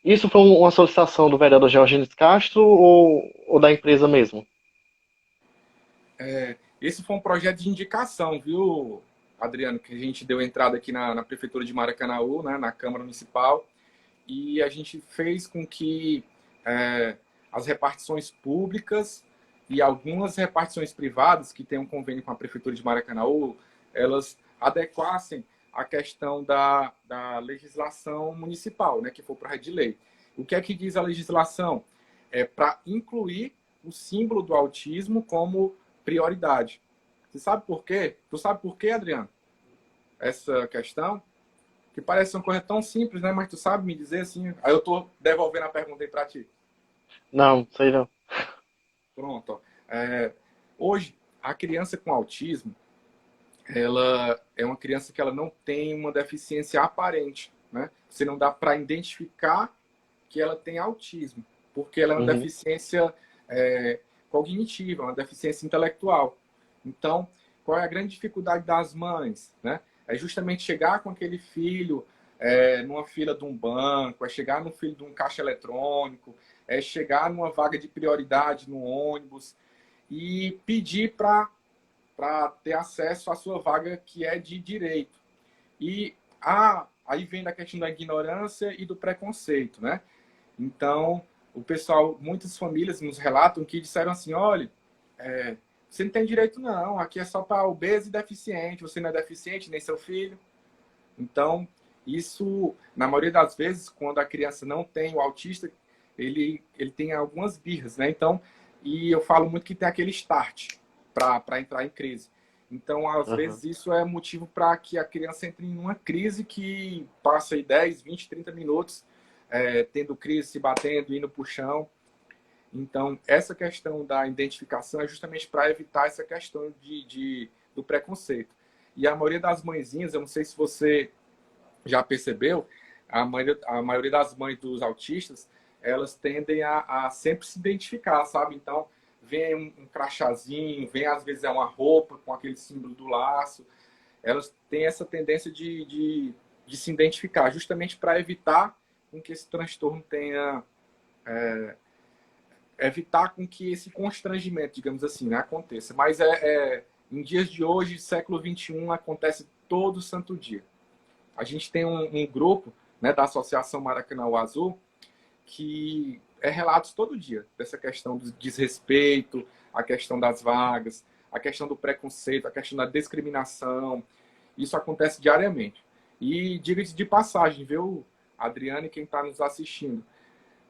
Isso foi uma solicitação do vereador Georgines Castro ou da empresa mesmo? Esse foi um projeto de indicação, viu, Adriano, que a gente deu entrada aqui na Prefeitura de Maracanaú, né, na Câmara Municipal, e a gente fez com que as repartições públicas e algumas repartições privadas que têm um convênio com a Prefeitura de Maracanaú, elas adequassem a questão da legislação municipal, né, que for para de lei. O que é que diz a legislação? É para incluir o símbolo do autismo como prioridade. Você sabe por quê? Tu sabe por quê, Adriano? Essa questão? Que parece uma coisa tão simples, né? Mas tu sabe me dizer assim. Aí eu tô devolvendo a pergunta aí para ti. Não, sei não. Pronto. Ó. Hoje, a criança com autismo, ela é uma criança que ela não tem uma deficiência aparente, né? Você não dá para identificar que ela tem autismo, porque ela é uma Uhum. deficiência cognitiva, uma deficiência intelectual. Então, qual é a grande dificuldade das mães, né? É justamente chegar com aquele filho numa fila de um banco, é chegar no filho de um caixa eletrônico, é chegar numa vaga de prioridade no ônibus e pedir para ter acesso à sua vaga que é de direito. E aí vem da questão da ignorância e do preconceito, né? Então, o pessoal, muitas famílias nos relatam que disseram assim, olha, você não tem direito não, aqui é só para obeso e deficiente, você não é deficiente, nem seu filho. Então, isso, na maioria das vezes, quando a criança não tem o autista, ele tem algumas birras, né? Então, e eu falo muito que tem aquele start para entrar em crise. Então, às Aham. vezes, isso é motivo para que a criança entre em uma crise que passa aí 10, 20, 30 minutos tendo crise, se batendo, indo para o chão. Então, essa questão da identificação é justamente para evitar essa questão do preconceito. E a maioria das mãezinhas, eu não sei se você já percebeu, a maioria das mães dos autistas, elas tendem a sempre se identificar, sabe? Então, vem um crachazinho, vem às vezes é uma roupa com aquele símbolo do laço. Elas têm essa tendência de se identificar, justamente para evitar com que esse transtorno tenha... evitar com que esse constrangimento, digamos assim, né, aconteça. Mas em dias de hoje, século XXI, acontece todo santo dia. A gente tem um grupo, né, da Associação Maracanã Azul que relatos todo dia dessa questão do desrespeito, a questão das vagas, a questão do preconceito, a questão da discriminação. Isso acontece diariamente. E diga-se de passagem, viu, Adriane, quem está nos assistindo,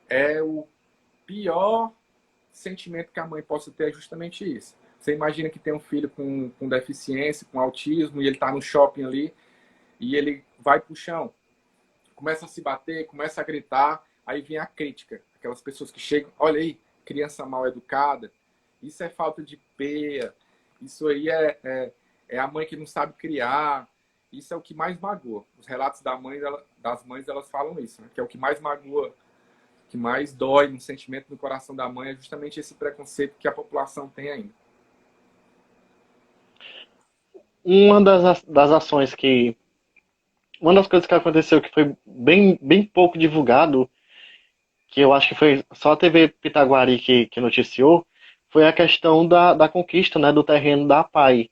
é o pior sentimento que a mãe possa ter é justamente isso. Você imagina que tem um filho com deficiência, com autismo, e ele está no shopping ali, e ele vai para o chão, começa a se bater, começa a gritar, aí vem a crítica. Aquelas pessoas que chegam, olha aí, criança mal educada, isso é falta de peia, isso aí é a mãe que não sabe criar, isso é o que mais magoa. Os relatos das mães, elas falam isso, né? Que é o que mais magoa, que mais dói no sentimento no coração da mãe, é justamente esse preconceito que a população tem ainda. Uma das ações que. Uma das coisas que aconteceu que foi bem pouco divulgado, que eu acho que foi só a TV Pitaguari que noticiou, foi a questão da conquista, né, do terreno da APAI.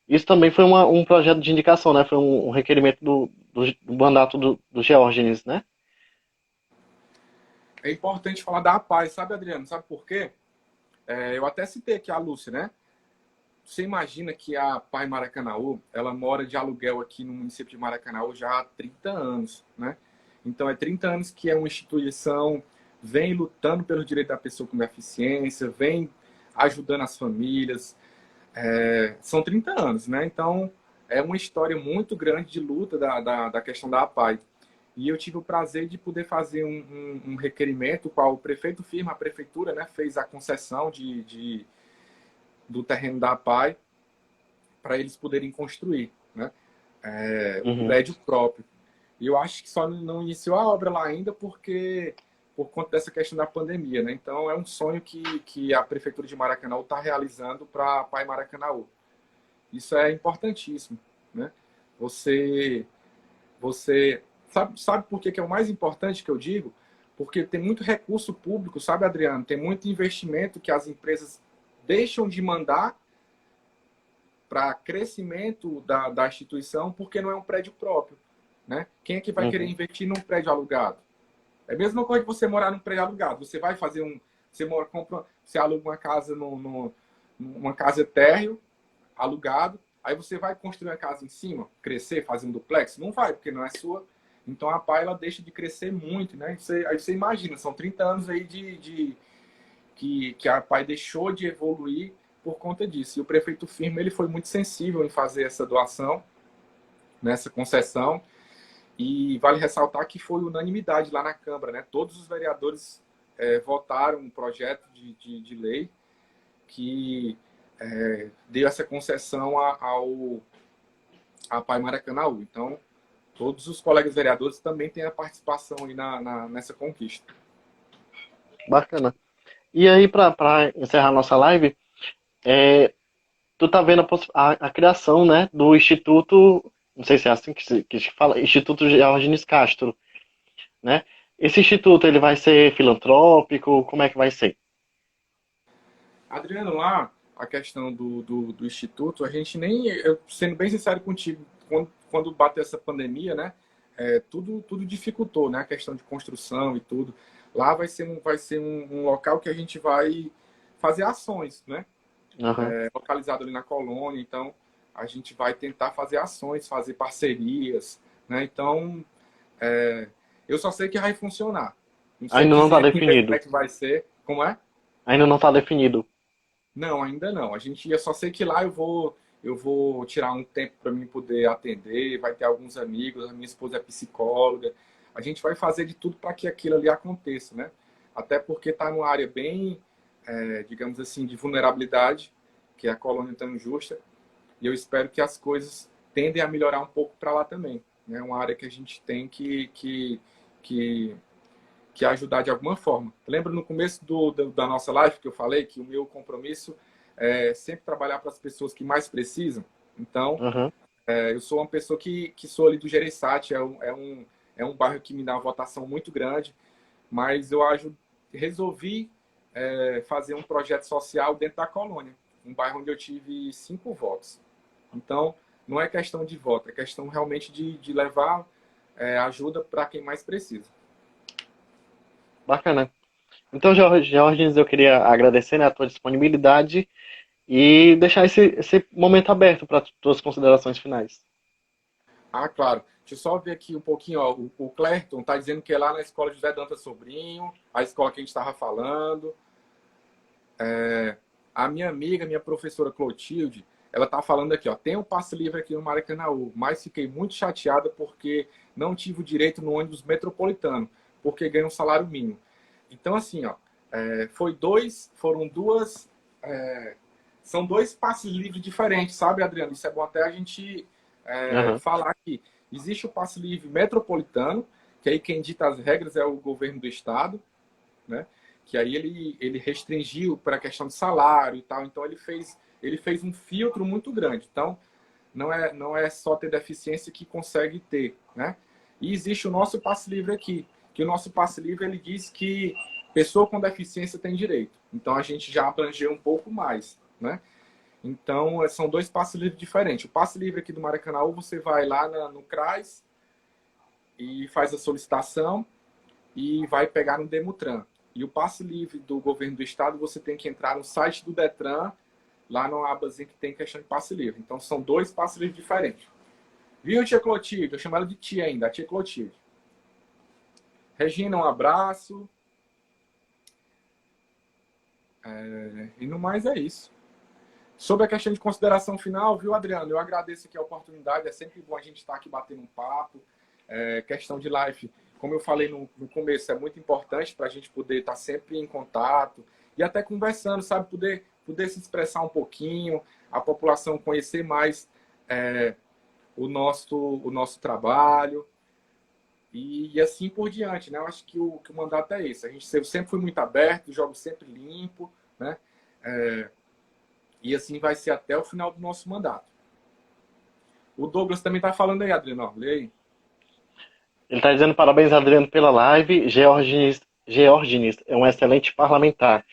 Isso também foi um projeto de indicação, né? Foi um requerimento do mandato do Geórgenes, né? É importante falar da paz, sabe, Adriano? Sabe por quê? Eu até citei aqui a Lúcia, né? Você imagina que a Pai Maracanaú, ela mora de aluguel aqui no município de Maracanaú já há 30 anos, né? Então, é 30 anos que é uma instituição, vem lutando pelo direito da pessoa com deficiência, vem ajudando as famílias. São 30 anos, né? Então, é uma história muito grande de luta da questão da APAI. E eu tive o prazer de poder fazer um requerimento, qual o prefeito firma, a prefeitura, né, fez a concessão do terreno da APAI para eles poderem construir, né, o Uhum. prédio próprio. E eu acho que só não iniciou a obra lá ainda por conta dessa questão da pandemia, né? Então é um sonho que a prefeitura de Maracanaú está realizando para a Pai Maracanaú. Isso é importantíssimo, né? Você você sabe por que é o mais importante que eu digo? Porque tem muito recurso público, sabe, Adriano? Tem muito investimento que as empresas deixam de mandar para crescimento da instituição porque não é um prédio próprio, né? Quem é que vai querer Uhum. investir num prédio alugado? É a mesma coisa que você morar num prédio alugado. Você vai fazer você aluga uma casa numa casa térreo, alugado, aí você vai construir uma casa em cima, crescer, fazer um duplex? Não vai, porque não é sua. Então a PAI ela deixa de crescer muito, né? Aí você imagina, são 30 anos aí que a PAI deixou de evoluir por conta disso. E o prefeito Firmo ele foi muito sensível em fazer essa doação, nessa concessão. E vale ressaltar que foi unanimidade lá na Câmara, né? Todos os vereadores votaram um projeto de lei que deu essa concessão à Pai Maracanaú. Então, todos os colegas vereadores também têm a participação aí nessa conquista. Bacana. E aí, pra encerrar nossa live, é, tu tá vendo a criação, né, do Instituto, não sei se é assim que se fala, Instituto Geórgenes Castro, né? Esse instituto, ele vai ser filantrópico? Como é que vai ser? Adriano, lá, a questão do Instituto, a gente nem, eu, sendo bem sincero contigo, quando bateu essa pandemia, né, tudo dificultou, né, a questão de construção e tudo. Lá vai ser um local que a gente vai fazer ações, né, Aham. localizado ali na colônia, então a gente vai tentar fazer ações, fazer parcerias, né, então eu só sei que vai funcionar. Não sei Ainda não está dizer ainda como é definido. que vai ser. Como é? Ainda não está definido. Não, ainda não. A gente eu só sei que lá eu vou tirar um tempo para mim poder atender, vai ter alguns amigos, a minha esposa é psicóloga. A gente vai fazer de tudo para que aquilo ali aconteça, né? Até porque está numa área bem, digamos assim, de vulnerabilidade, que é a colônia tão justa, e eu espero que as coisas tendem a melhorar um pouco para lá também. É, né? Uma área que a gente tem que que ajudar de alguma forma. Lembra no começo da nossa live que eu falei que o meu compromisso é sempre trabalhar para as pessoas que mais precisam? Então, Uhum. eu sou uma pessoa que sou ali do Gereissati, é um bairro que me dá uma votação muito grande, mas resolvi fazer um projeto social dentro da colônia, um bairro onde eu tive 5 votos. Então, não é questão de voto, é questão realmente de levar ajuda para quem mais precisa. Bacana. Então, Georges, eu queria agradecer, né, a tua disponibilidade e deixar esse momento aberto para tuas considerações finais. Ah, claro. Deixa eu só ver aqui um pouquinho. Ó. O Clerton está dizendo que é lá na escola José Dantas Sobrinho, a escola que a gente estava falando. A minha amiga, minha professora Clotilde, ela está falando aqui, ó, tem um passe livre aqui no Maracanãú, mas fiquei muito chateada porque não tive o direito no ônibus metropolitano, porque ganho um salário mínimo. Então, assim, ó, foram duas, são dois passes livres diferentes, sabe, Adriano? Isso é bom até a gente Aham. falar aqui. Existe o passe livre metropolitano, que aí quem dita as regras é o governo do estado, né? Que aí ele restringiu para a questão de salário e tal. Então ele fez um filtro muito grande. Então não é só ter deficiência que consegue ter, né? E existe o nosso passe livre aqui, que o nosso passe livre ele diz que pessoa com deficiência tem direito. Então a gente já abrangeu um pouco mais, né? Então são dois passes livres diferentes. O passe livre aqui do Maracanã, você vai lá no CRAS e faz a solicitação e vai pegar no Demutran. E o passe livre do governo do estado, você tem que entrar no site do Detran, lá no abazinho que tem questão de passe livre. Então são dois passes livres diferentes. Viu, tia Clotilde? Eu chamo ela de tia ainda, a tia Clotilde. Regina, um abraço. E no mais é isso. Sobre a questão de consideração final, viu, Adriano? Eu agradeço aqui a oportunidade. É sempre bom a gente estar aqui batendo um papo. Questão de live, como eu falei no começo, é muito importante para a gente poder estar sempre em contato e até conversando, sabe? Poder se expressar um pouquinho, a população conhecer mais o nosso trabalho e assim por diante, né? Eu acho que o mandato é esse. Eu sempre fui muito aberto, jogo sempre limpo, né? E assim vai ser até o final do nosso mandato. O Douglas também está falando aí, Adriano. Ó, lê aí. Ele está dizendo parabéns, Adriano, pela live. Georgines é um excelente parlamentar.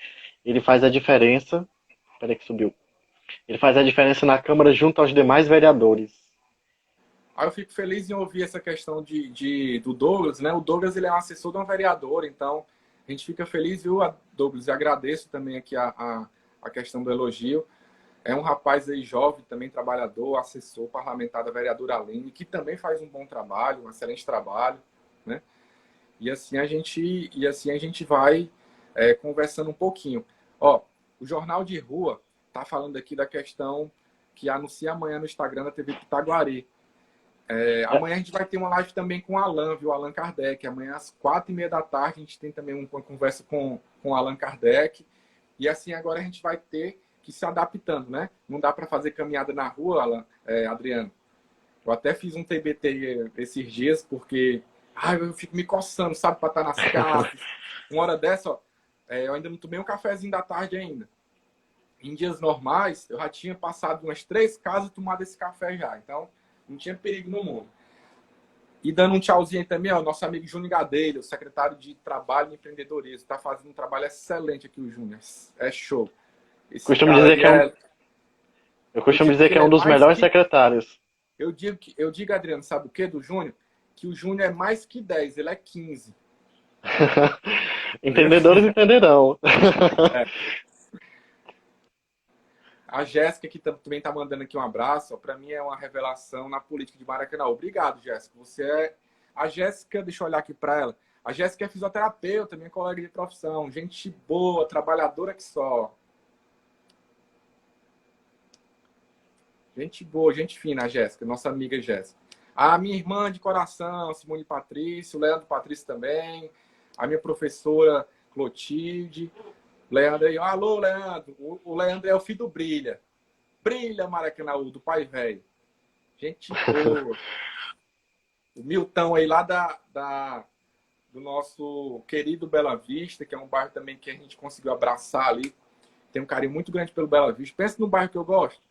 Ele faz a diferença. Peraí que subiu. Ele faz a diferença na Câmara junto aos demais vereadores. Aí eu fico feliz em ouvir essa questão do Douglas, né? O Douglas ele é um assessor de um vereador, então a gente fica feliz, viu, Douglas? E agradeço também aqui a questão do elogio. É um rapaz aí jovem, também trabalhador, assessor parlamentar da vereadora Aline, que também faz um bom trabalho, um excelente trabalho, né? E assim a gente vai conversando um pouquinho. Ó, o Jornal de Rua tá falando aqui da questão que anuncia amanhã no Instagram da TV Pitaguari. É, Amanhã a gente vai ter uma live também com o Allan, viu? Allan Kardec. Amanhã às 4h30 da tarde a gente tem também uma conversa com o Allan Kardec. E assim agora a gente vai ter que ir se adaptando, né? Não dá para fazer caminhada na rua, Alan, Adriano. Eu até fiz um TBT esses dias porque eu fico me coçando, sabe, para estar nas casas. Uma hora dessa, ó, eu ainda não tomei um cafezinho da tarde ainda. Em dias normais, eu já tinha passado umas 3 casas e tomado esse café já. Então, não tinha perigo no mundo. E dando um tchauzinho aí também, ó, nosso amigo Júnior Gadelha, o secretário de Trabalho e Empreendedorismo. Está fazendo um trabalho excelente aqui, o Júnior. É show. Esse costumo cara dizer aí que é um, é. eu Eu costumo digo dizer que que é ele um é dos mais melhores que. secretários. Eu digo, Adriano, sabe o que do Júnior? Que o Júnior é mais que 10, ele é 15. Viu? Entendedores entenderão. É. A Jéssica, que também está mandando aqui um abraço, para mim é uma revelação na política de Maracanã. Obrigado, Jéssica. Você é. A Jéssica, deixa eu olhar aqui para ela. A Jéssica é fisioterapeuta, minha colega de profissão. Gente boa, trabalhadora que só. Gente boa, gente fina, a Jéssica, nossa amiga Jéssica. A minha irmã de coração, Simone Patrício, o Leandro Patrício também. A minha professora Clotilde. Leandro aí, alô, Leandro. O Leandro é o filho do Brilha. Brilha, Maracanaú, do pai velho. Gente boa. O Milton aí lá do nosso querido Bela Vista, que é um bairro também que a gente conseguiu abraçar ali. Tem um carinho muito grande pelo Bela Vista. Pensa no bairro que eu gosto.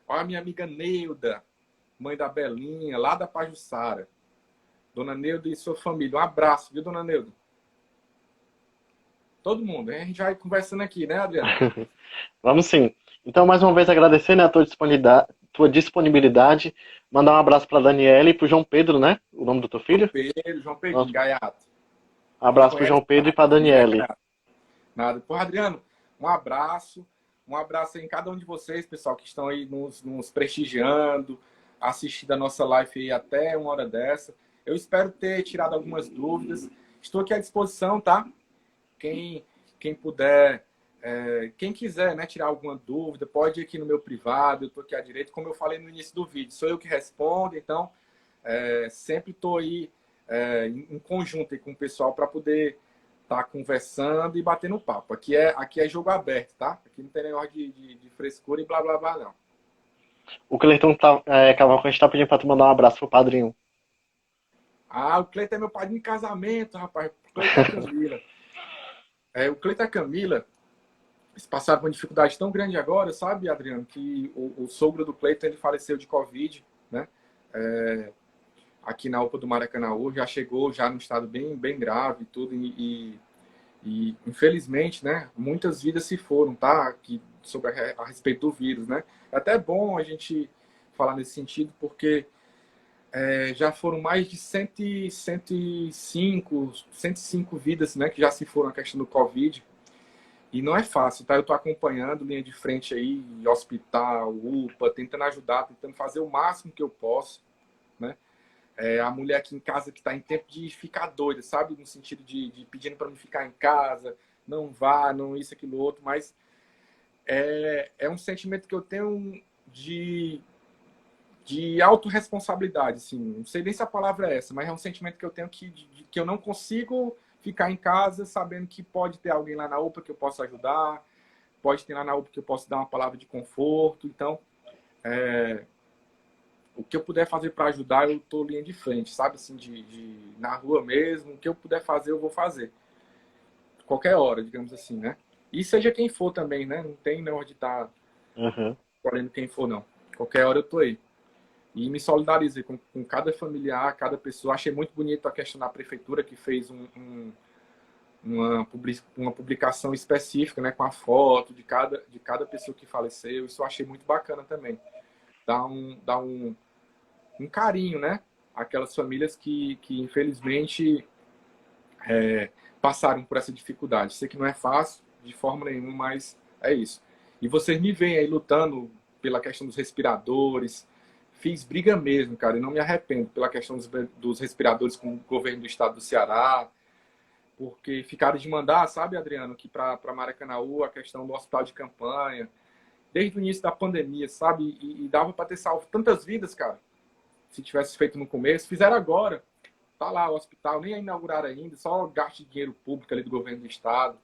Olha a minha amiga Neuda, mãe da Belinha, lá da Pajuçara. Dona Neuda e sua família. Um abraço, viu, Dona Neuda? Todo mundo. A gente vai conversando aqui, né, Adriano? Vamos sim. Então, mais uma vez, agradecer, né, a tua disponibilidade. Mandar um abraço para Daniela e para o João Pedro, né? O nome do teu filho? João Pedro, Gaiato. Abraço para o João Pedro e para Daniela. Nada. Pô, Adriano, um abraço. Um abraço aí em cada um de vocês, pessoal, que estão aí nos prestigiando, assistindo a nossa live aí até uma hora dessa. Eu espero ter tirado algumas dúvidas. Estou aqui à disposição, tá? Quem puder, quem quiser, né, tirar alguma dúvida, pode ir aqui no meu privado, eu estou aqui à direita, como eu falei no início do vídeo. Sou eu que respondo, então sempre estou aí em conjunto aí com o pessoal para poder estar conversando e batendo papo. Aqui é jogo aberto, tá? Aqui não tem negócio de frescura e blá blá blá, não. O Cleiton Cavalcante está pedindo para tu mandar um abraço pro padrinho. Ah, o Cleiton é meu padrinho de casamento, rapaz. O Cleiton é a Camila. O Cleiton e a Camila, eles passaram por uma dificuldade tão grande agora, sabe, Adriano, que o sogro do Cleiton, ele faleceu de Covid, né? Aqui na UPA do Maracanaú, já chegou já num estado bem, bem grave e tudo, e infelizmente, né, muitas vidas se foram, tá? Aqui, sobre a respeito do vírus, né? É até bom a gente falar nesse sentido, porque já foram mais de 105 vidas, né, que já se foram a questão do Covid. E não é fácil, tá? Eu tô acompanhando linha de frente aí, hospital, UPA, tentando ajudar, tentando fazer o máximo que eu posso, né? A mulher aqui em casa que está em tempo de ficar doida, sabe? No sentido de pedindo para me ficar em casa, não vá, não isso, aquilo, outro. Mas é um sentimento que eu tenho de autorresponsabilidade, assim. Não sei nem se a palavra é essa, mas é um sentimento que eu tenho que eu não consigo ficar em casa sabendo que pode ter alguém lá na UPA que eu possa ajudar, pode ter lá na UPA que eu possa dar uma palavra de conforto. Então, o que eu puder fazer para ajudar, eu tô linha de frente, sabe? Assim, na rua mesmo, o que eu puder fazer, eu vou fazer. Qualquer hora, digamos assim, né? E seja quem for também, né? Não tem não de estar escolhendo quem for, não. Qualquer hora eu tô aí. E me solidarizei com cada familiar, cada pessoa. Achei muito bonito a questão da prefeitura, que fez uma publicação específica, né? Com a foto de cada pessoa que faleceu. Isso eu achei muito bacana também. Dá um carinho, né? Aquelas famílias que infelizmente passaram por essa dificuldade. Sei que não é fácil de forma nenhuma, mas é isso. E vocês me veem aí lutando pela questão dos respiradores. Fiz briga mesmo, cara, e não me arrependo pela questão dos respiradores com o governo do estado do Ceará, porque ficaram de mandar, sabe, Adriano, que para Maracanaú a questão do hospital de campanha, desde o início da pandemia, sabe? E dava para ter salvo tantas vidas, cara. Se tivesse feito no começo, fizeram agora. Tá lá o hospital, nem é inaugurado ainda, só gasto de dinheiro público ali do governo do estado.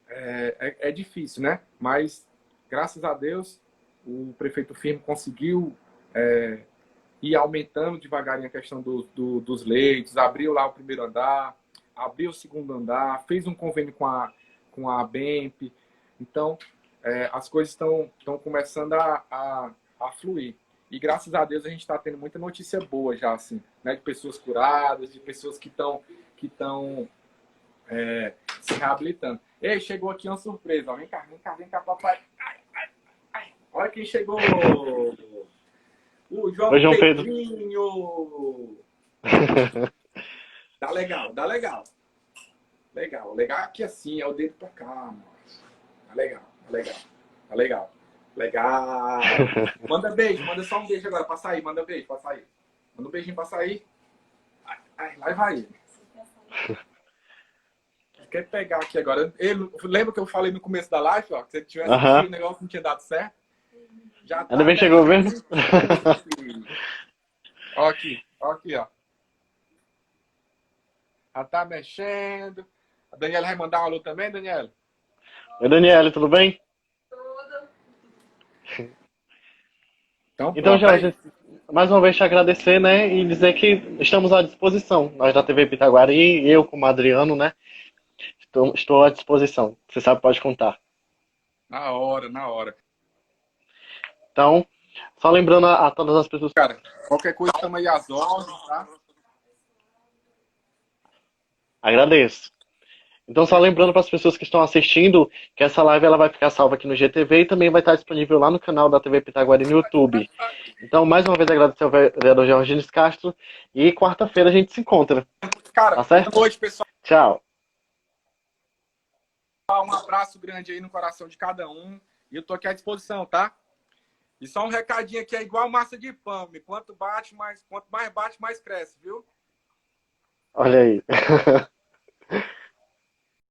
É difícil, né? Mas, graças a Deus, o prefeito Firmo conseguiu ir aumentando devagarinho a questão dos leitos, abriu lá o primeiro andar, abriu o segundo andar, fez um convênio com a ABEMP. Então, as coisas estão começando a fluir. E graças a Deus a gente está tendo muita notícia boa já, assim, né? De pessoas curadas, de pessoas que estão se reabilitando. Ei, chegou aqui uma surpresa. Ó. Vem cá, papai. Ai, ai, ai. Olha quem chegou. O João Pedrinho. Tá legal, dá legal. Legal aqui assim, é o dedo pra cá, mano. Tá legal. Legal. Manda beijo, manda só um beijo agora pra sair. Manda beijo pra sair. Manda um beijinho pra sair. Ai, lá vai ele. Quer pegar aqui agora. Lembra que eu falei no começo da live, ó, que se ele tivesse aqui, Aham. o negócio não tinha dado certo? Já Ainda tá bem que chegou mexendo. mesmo. Ó aqui, ó. Já tá mexendo. A Daniela vai mandar um alô também, Daniela? Oi, Daniele, tudo bem? Então Então, pronto, Jorge, aí. mais uma vez te agradecer, né? E dizer que estamos à disposição. Nós da TV Pitaguari, eu como Adriano, né? Estou à disposição. Você sabe, pode contar. Na hora, na hora. Então, só lembrando a todas as pessoas. Cara, qualquer coisa estamos aí às ordens, tá? Agradeço. Então, só lembrando para as pessoas que estão assistindo que essa live ela vai ficar salva aqui no GTV e também vai estar disponível lá no canal da TV Pitaguari no YouTube. Então, mais uma vez, agradecer ao vereador Georgines Castro e quarta-feira a gente se encontra. Cara, Tá boa certo? noite, pessoal. Tchau. Um abraço grande aí no coração de cada um. E eu tô aqui à disposição, tá? E só um recadinho aqui, é igual massa de pão. Quanto mais bate, mais cresce, viu? Olha aí.